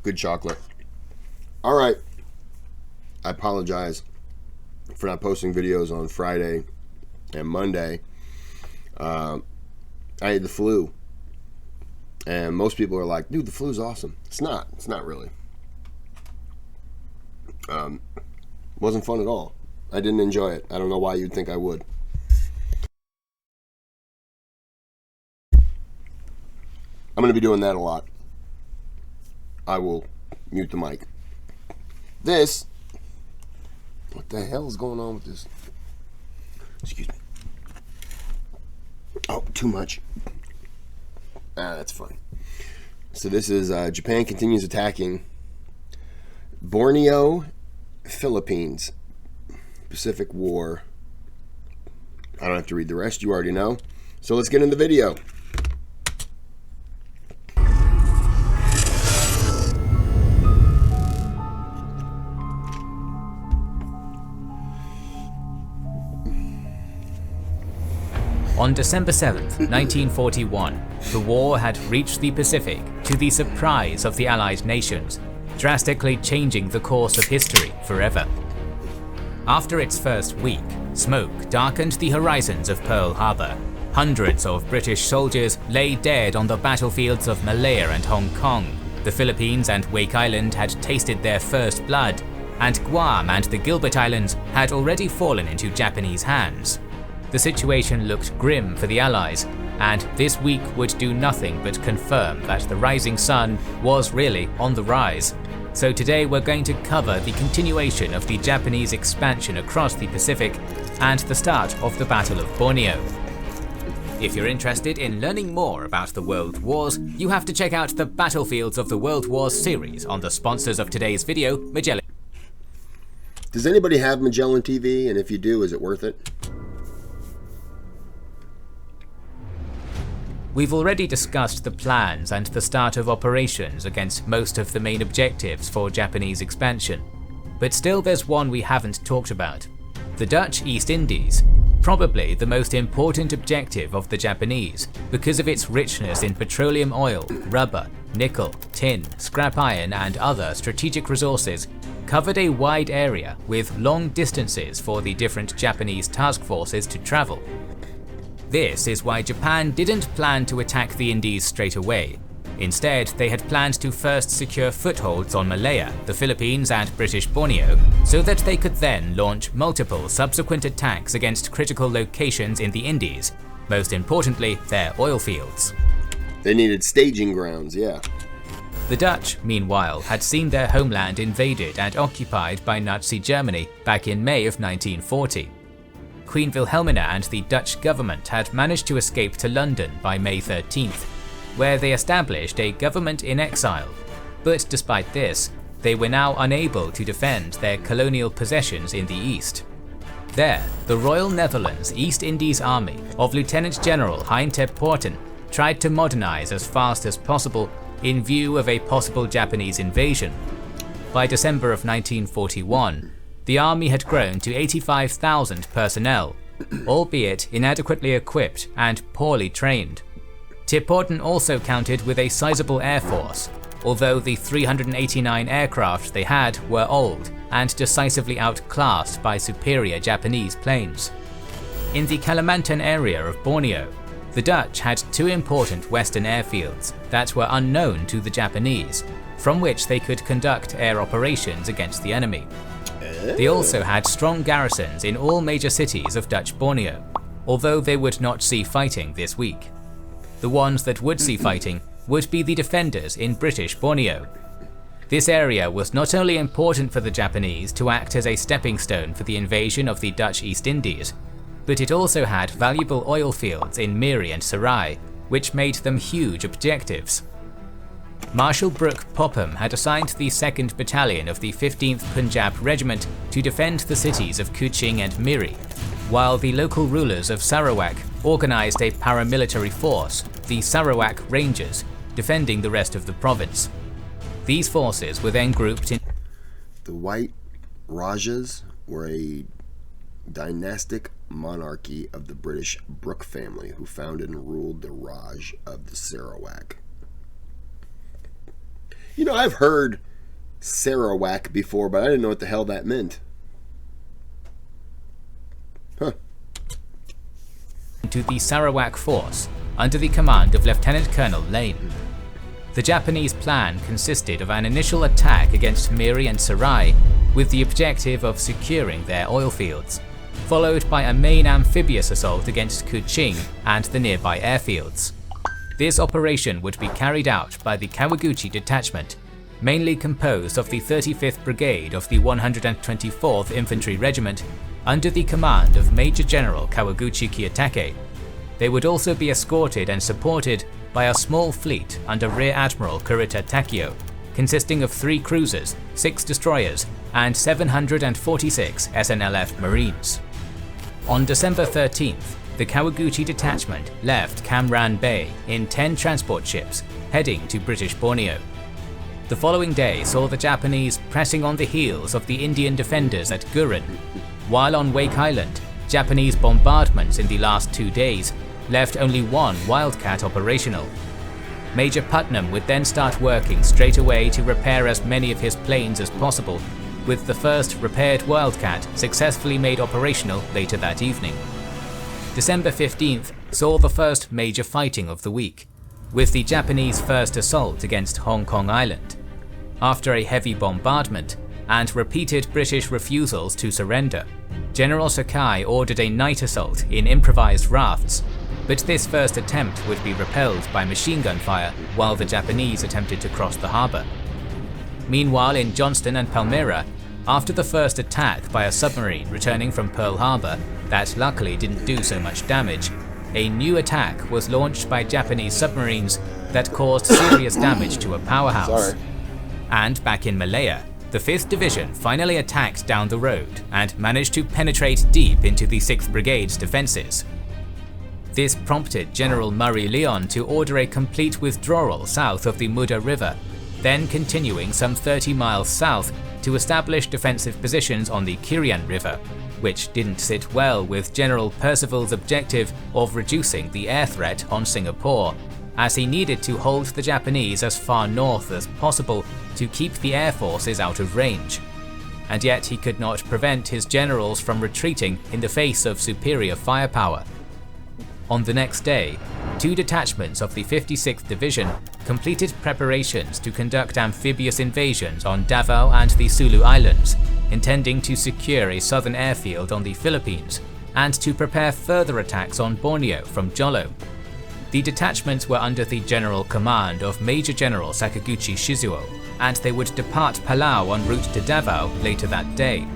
Good chocolate. All right. I apologize for not posting videos on Friday and Monday. I had the flu. And most people are like, dude, the flu's awesome. It's not. It's not really. Wasn't fun at all. I didn't enjoy it. I don't know why you'd think I would. I'm going to be doing that a lot. I will mute the mic. This, what the hell is going on with this? Excuse me. Oh, too much. That's fine. So this is Japan continues attacking Borneo, Philippines, Pacific War. I don't have to read the rest. You already know. So let's get in the video. On December 7th, 1941, the war had reached the Pacific to the surprise of the Allied nations, drastically changing the course of history forever. After its first week, smoke darkened the horizons of Pearl Harbor. Hundreds of British soldiers lay dead on the battlefields of Malaya and Hong Kong. The Philippines and Wake Island had tasted their first blood, and Guam and the Gilbert Islands had already fallen into Japanese hands. The situation looked grim for the Allies, and this week would do nothing but confirm that the rising sun was really on the rise. So today we're going to cover the continuation of the Japanese expansion across the Pacific and the start of the Battle of Borneo. If you're interested in learning more about the World Wars, you have to check out the Battlefields of the World Wars series on the sponsors of today's video, Magellan. Does anybody have Magellan TV? And if you do, is it worth it? We've already discussed the plans and the start of operations against most of the main objectives for Japanese expansion, but still there's one we haven't talked about: the Dutch East Indies, probably the most important objective of the Japanese because of its richness in petroleum oil, rubber, nickel, tin, scrap iron and other strategic resources, covered a wide area with long distances for the different Japanese task forces to travel. This is why Japan didn't plan to attack the Indies straight away. Instead, they had planned to first secure footholds on Malaya, the Philippines and British Borneo, so that they could then launch multiple subsequent attacks against critical locations in the Indies, most importantly their oil fields. They needed staging grounds, yeah. The Dutch, meanwhile, had seen their homeland invaded and occupied by Nazi Germany back in May of 1940. Queen Wilhelmina and the Dutch government had managed to escape to London by May 13th, where they established a government in exile. But despite this, they were now unable to defend their colonial possessions in the east. There, the Royal Netherlands East Indies Army of Lieutenant General Hein ter Poorten tried to modernize as fast as possible in view of a possible Japanese invasion. By December of 1941, the army had grown to 85,000 personnel, albeit inadequately equipped and poorly trained. Ter Poorten also counted with a sizable air force, although the 389 aircraft they had were old and decisively outclassed by superior Japanese planes. In the Kalimantan area of Borneo, the Dutch had two important western airfields that were unknown to the Japanese, from which they could conduct air operations against the enemy. They also had strong garrisons in all major cities of Dutch Borneo, although they would not see fighting this week. The ones that would see fighting would be the defenders in British Borneo. This area was not only important for the Japanese to act as a stepping stone for the invasion of the Dutch East Indies, but it also had valuable oil fields in Miri and Sarai, which made them huge objectives. Marshal Brooke Popham had assigned the 2nd Battalion of the 15th Punjab Regiment to defend the cities of Kuching and Miri, while the local rulers of Sarawak organised a paramilitary force, the Sarawak Rangers, defending the rest of the province. These forces were then grouped in. The White Rajas were a dynastic monarchy of the British Brooke family who founded and ruled the Raj of the Sarawak. You know, I've heard Sarawak before, but I didn't know what the hell that meant. Huh. To the Sarawak Force under the command of Lieutenant Colonel Lane. The Japanese plan consisted of an initial attack against Miri and Sarai with the objective of securing their oil fields, followed by a main amphibious assault against Kuching and the nearby airfields. This operation would be carried out by the Kawaguchi Detachment, mainly composed of the 35th Brigade of the 124th Infantry Regiment under the command of Major General Kawaguchi Kiyotake. They would also be escorted and supported by a small fleet under Rear Admiral Kurita Takeo, consisting of 3 cruisers, 6 destroyers, and 746 SNLF Marines. On December 13th, the Kawaguchi Detachment left Kamran Bay in 10 transport ships, heading to British Borneo. The following day saw the Japanese pressing on the heels of the Indian defenders at Gurun, while on Wake Island, Japanese bombardments in the last 2 days left only 1 Wildcat operational. Major Putnam would then start working straight away to repair as many of his planes as possible, with the first repaired Wildcat successfully made operational later that evening. December 15th saw the first major fighting of the week, with the Japanese first assault against Hong Kong Island. After a heavy bombardment and repeated British refusals to surrender, General Sakai ordered a night assault in improvised rafts, but this first attempt would be repelled by machine gun fire while the Japanese attempted to cross the harbour. Meanwhile, in Johnston and Palmyra, after the first attack by a submarine returning from Pearl Harbor that luckily didn't do so much damage, a new attack was launched by Japanese submarines that caused serious damage to a powerhouse. And back in Malaya, the 5th Division finally attacked down the road and managed to penetrate deep into the 6th Brigade's defences. This prompted General Murray Lyon to order a complete withdrawal south of the Muda River, then continuing some 30 miles south to establish defensive positions on the Kirian River, which didn't sit well with General Percival's objective of reducing the air threat on Singapore, as he needed to hold the Japanese as far north as possible to keep the air forces out of range. And yet he could not prevent his generals from retreating in the face of superior firepower. On the next day, 2 detachments of the 56th Division completed preparations to conduct amphibious invasions on Davao and the Sulu Islands, intending to secure a southern airfield on the Philippines and to prepare further attacks on Borneo from Jolo. The detachments were under the general command of Major General Sakaguchi Shizuo, and they would depart Palau en route to Davao later that day.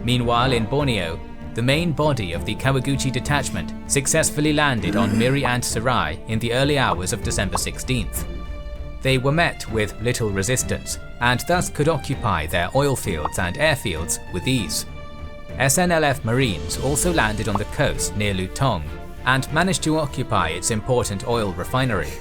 Meanwhile, in Borneo, the main body of the Kawaguchi detachment successfully landed on Miri and Sarai in the early hours of December 16th. They were met with little resistance, and thus could occupy their oil fields and airfields with ease. SNLF Marines also landed on the coast near Lutong, and managed to occupy its important oil refinery.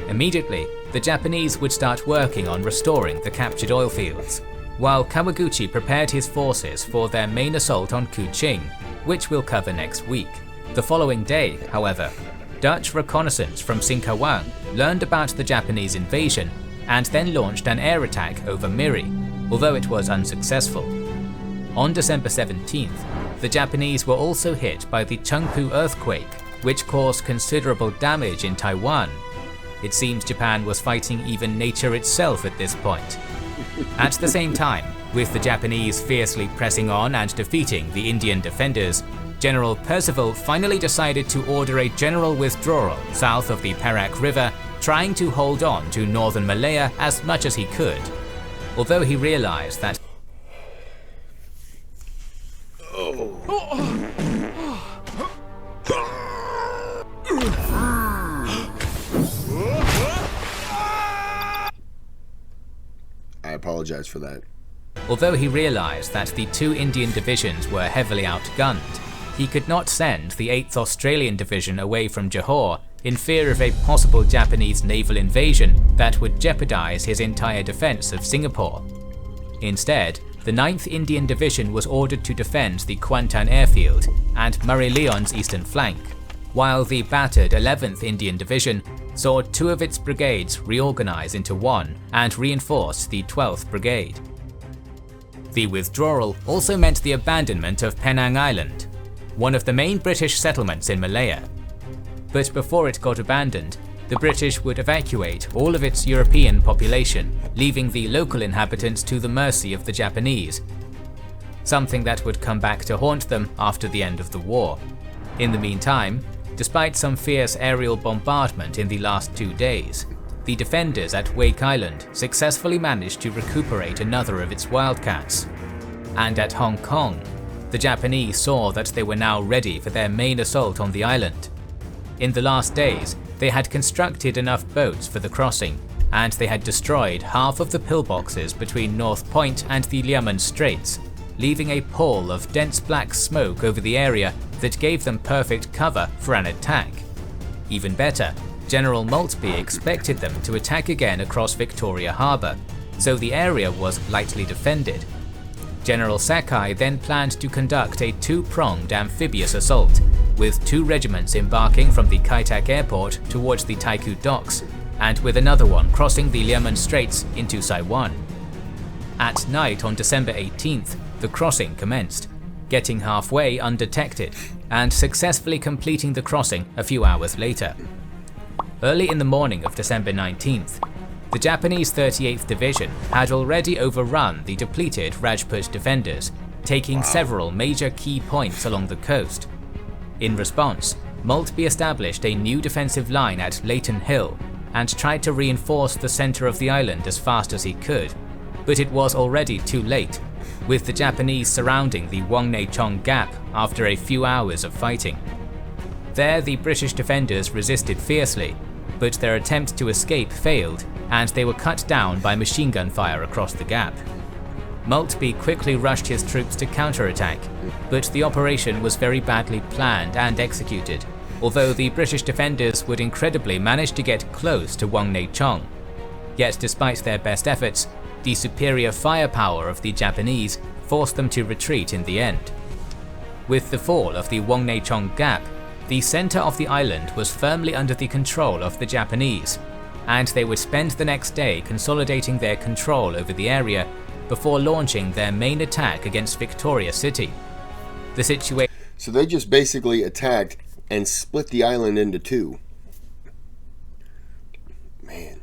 Immediately, the Japanese would start working on restoring the captured oil fields, while Kawaguchi prepared his forces for their main assault on Kuching, which we'll cover next week. The following day, however, Dutch reconnaissance from Singkawang learned about the Japanese invasion and then launched an air attack over Miri, although it was unsuccessful. On December 17th, the Japanese were also hit by the Chengpu earthquake, which caused considerable damage in Taiwan. It seems Japan was fighting even nature itself at this point. At the same time, with the Japanese fiercely pressing on and defeating the Indian defenders, General Percival finally decided to order a general withdrawal south of the Perak River, trying to hold on to northern Malaya as much as he could. Although he realized that I apologize for that. Although he realized that the 2 Indian divisions were heavily outgunned, he could not send the 8th Australian Division away from Johor in fear of a possible Japanese naval invasion that would jeopardize his entire defense of Singapore. Instead, the 9th Indian Division was ordered to defend the Kuantan airfield and Murray Lyon's eastern flank. while the battered 11th Indian Division saw 2 of its brigades reorganize into one and reinforce the 12th Brigade. The withdrawal also meant the abandonment of Penang Island, one of the main British settlements in Malaya. But before it got abandoned, the British would evacuate all of its European population, leaving the local inhabitants to the mercy of the Japanese, something that would come back to haunt them after the end of the war. In the meantime, despite some fierce aerial bombardment in the last 2 days, the defenders at Wake Island successfully managed to recuperate another of its wildcats. And at Hong Kong, the Japanese saw that they were now ready for their main assault on the island. In the last days, they had constructed enough boats for the crossing, and they had destroyed half of the pillboxes between North Point and the Liamen Straits, leaving a pall of dense black smoke over the area that gave them perfect cover for an attack. Even better, General Maltby expected them to attack again across Victoria Harbour, so the area was lightly defended. General Sakai then planned to conduct a 2-pronged amphibious assault, with 2 regiments embarking from the Kai Tak airport towards the Taiku docks, and with another one crossing the Liamen Straits into Saiwan. At night on December 18th, the crossing commenced, getting halfway undetected, and successfully completing the crossing a few hours later. Early in the morning of December 19th, the Japanese 38th Division had already overrun the depleted Rajput defenders, taking several major key points along the coast. In response, Maltby established a new defensive line at Leighton Hill and tried to reinforce the center of the island as fast as he could, but it was already too late, with the Japanese surrounding the Wangnei Chong Gap after a few hours of fighting. There the British defenders resisted fiercely, but their attempt to escape failed, and they were cut down by machine gun fire across the gap. Maltby quickly rushed his troops to counterattack, but the operation was very badly planned and executed, although the British defenders would incredibly manage to get close to Wangnei Chong. Yet despite their best efforts, the superior firepower of the Japanese forced them to retreat in the end. With the fall of the Wangnei Chong Gap, the center of the island was firmly under the control of the Japanese, and they would spend the next day consolidating their control over the area before launching their main attack against Victoria City. The situation. So they just basically attacked and split the island into 2. Man.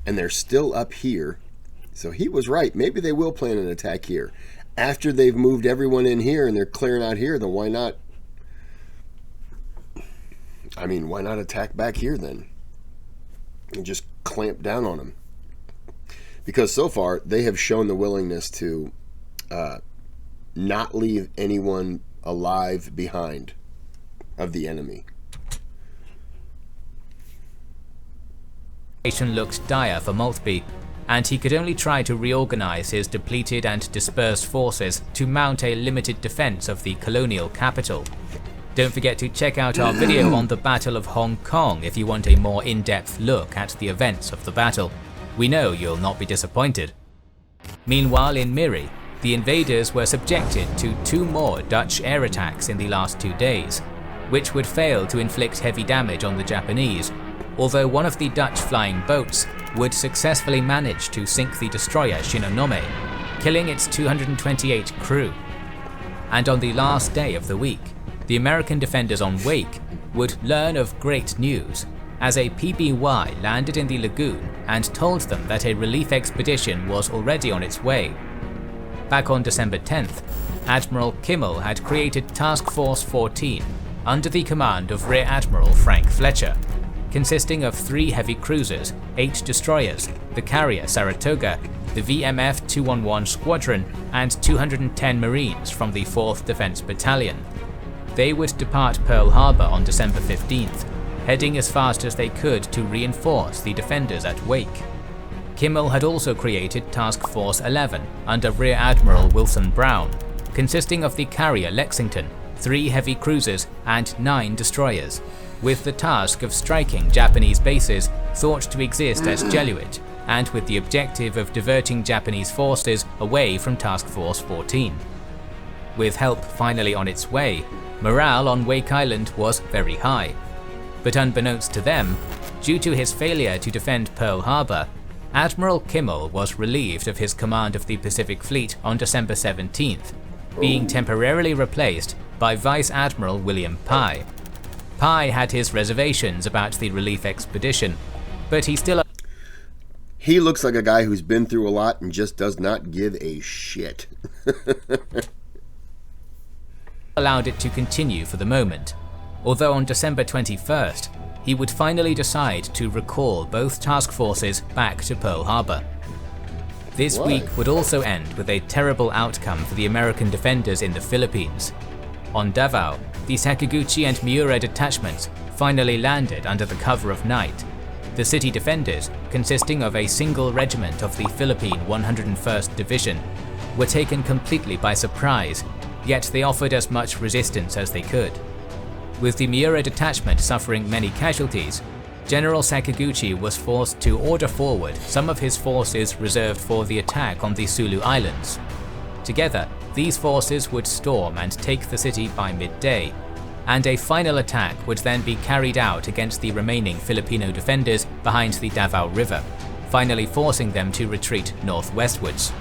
And they're still up here. So he was right. Maybe they will plan an attack here. After they've moved everyone in here and they're clearing out here, then why not? I mean, why not attack back here then? And just clamp down on them. Because so far, they have shown the willingness to not leave anyone alive behind of the enemy. The situation looked dire for Maltby, and he could only try to reorganize his depleted and dispersed forces to mount a limited defense of the colonial capital. Don't forget to check out our video on the Battle of Hong Kong if you want a more in-depth look at the events of the battle. We know you'll not be disappointed. Meanwhile in Miri, the invaders were subjected to 2 more Dutch air attacks in the last 2 days, which would fail to inflict heavy damage on the Japanese, although one of the Dutch flying boats would successfully manage to sink the destroyer Shinonome, killing its 228 crew. And on the last day of the week, the American defenders on Wake would learn of great news, as a PBY landed in the lagoon and told them that a relief expedition was already on its way. Back on December 10th, Admiral Kimmel had created Task Force 14 under the command of Rear Admiral Frank Fletcher, consisting of 3 heavy cruisers, 8 destroyers, the carrier Saratoga, the VMF 211 Squadron, and 210 Marines from the 4th Defense Battalion. They would depart Pearl Harbor on December 15th, heading as fast as they could to reinforce the defenders at Wake. Kimmel had also created Task Force 11 under Rear Admiral Wilson Brown, consisting of the carrier Lexington, 3 heavy cruisers, and 9 destroyers, with the task of striking Japanese bases thought to exist at Jeluit, and with the objective of diverting Japanese forces away from Task Force 14. With help finally on its way, Morale on Wake Island was very high. But unbeknownst to them, due to his failure to defend Pearl Harbor, Admiral Kimmel was relieved of his command of the Pacific Fleet on December 17th, being temporarily replaced by Vice Admiral William Pye. Pye had his reservations about the relief expedition, but he looks like a guy who's been through a lot and just does not give a shit. allowed it to continue for the moment, although on December 21st, he would finally decide to recall both task forces back to Pearl Harbor. This week would also end with a terrible outcome for the American defenders in the Philippines. On Davao, the Sakaguchi and Miura detachments finally landed under the cover of night. The city defenders, consisting of a single regiment of the Philippine 101st Division, were taken completely by surprise, yet they offered as much resistance as they could. With the Miura detachment suffering many casualties, General Sakaguchi was forced to order forward some of his forces reserved for the attack on the Sulu Islands. Together, these forces would storm and take the city by midday, and a final attack would then be carried out against the remaining Filipino defenders behind the Davao River, finally forcing them to retreat northwestwards.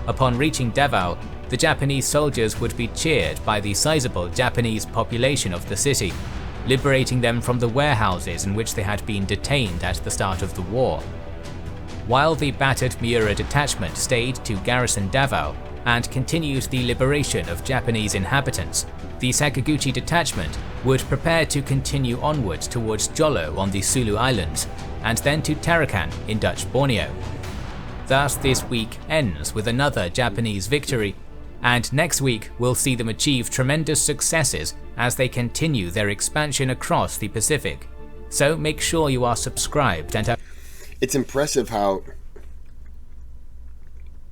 Upon reaching Davao, the Japanese soldiers would be cheered by the sizable Japanese population of the city, liberating them from the warehouses in which they had been detained at the start of the war. While the battered Miura detachment stayed to garrison Davao and continued the liberation of Japanese inhabitants, the Sakaguchi detachment would prepare to continue onwards towards Jolo on the Sulu Islands, and then to Tarakan in Dutch Borneo. Thus this week ends with another Japanese victory, and next week we'll see them achieve tremendous successes as they continue their expansion across the Pacific. So make sure you are subscribed and It's impressive how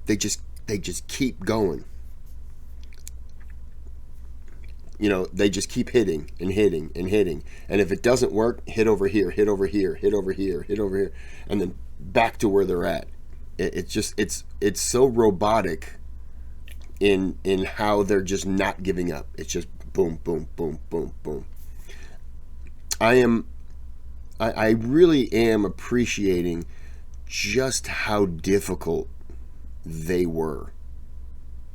they just keep going. You know, they just keep hitting and hitting and hitting. And if it doesn't work, hit over here, hit over here, hit over here, hit over here, and then back to where they're at. It's so robotic in how they're just not giving up. It's just boom, boom, boom, boom, boom. I really am appreciating just how difficult they were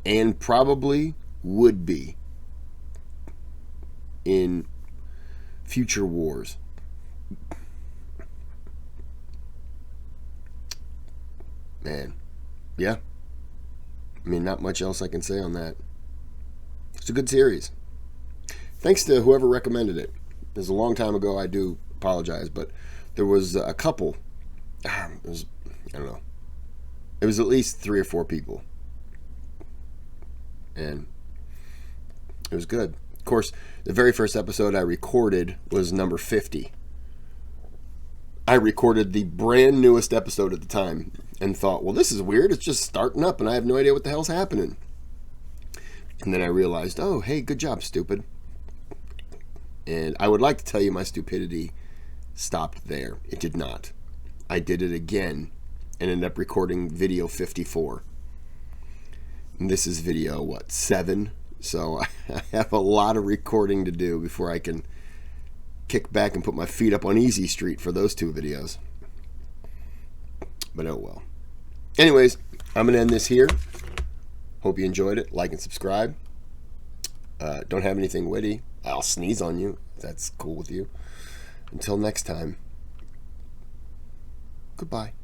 and probably would be in future wars. Man, yeah. I mean, not much else I can say on that. It's a good series. Thanks to whoever recommended it. It was a long time ago, I do apologize, but there was a couple. I don't know. It was at least 3 or 4 people. And it was good. Of course, the very first episode I recorded was number 50. I recorded the brand newest episode at the time and thought, well, this is weird. It's just starting up and I have no idea what the hell's happening. And then I realized, oh, hey, good job, stupid. And I would like to tell you my stupidity stopped there. It did not. I did it again and ended up recording video 54. And this is video, 7? So I have a lot of recording to do before I can kick back and put my feet up on Easy Street for those 2 videos. But oh well. Anyways, I'm going to end this here. Hope you enjoyed it. Like and subscribe. Don't have anything witty. I'll sneeze on you. If that's cool with you. Until next time. Goodbye.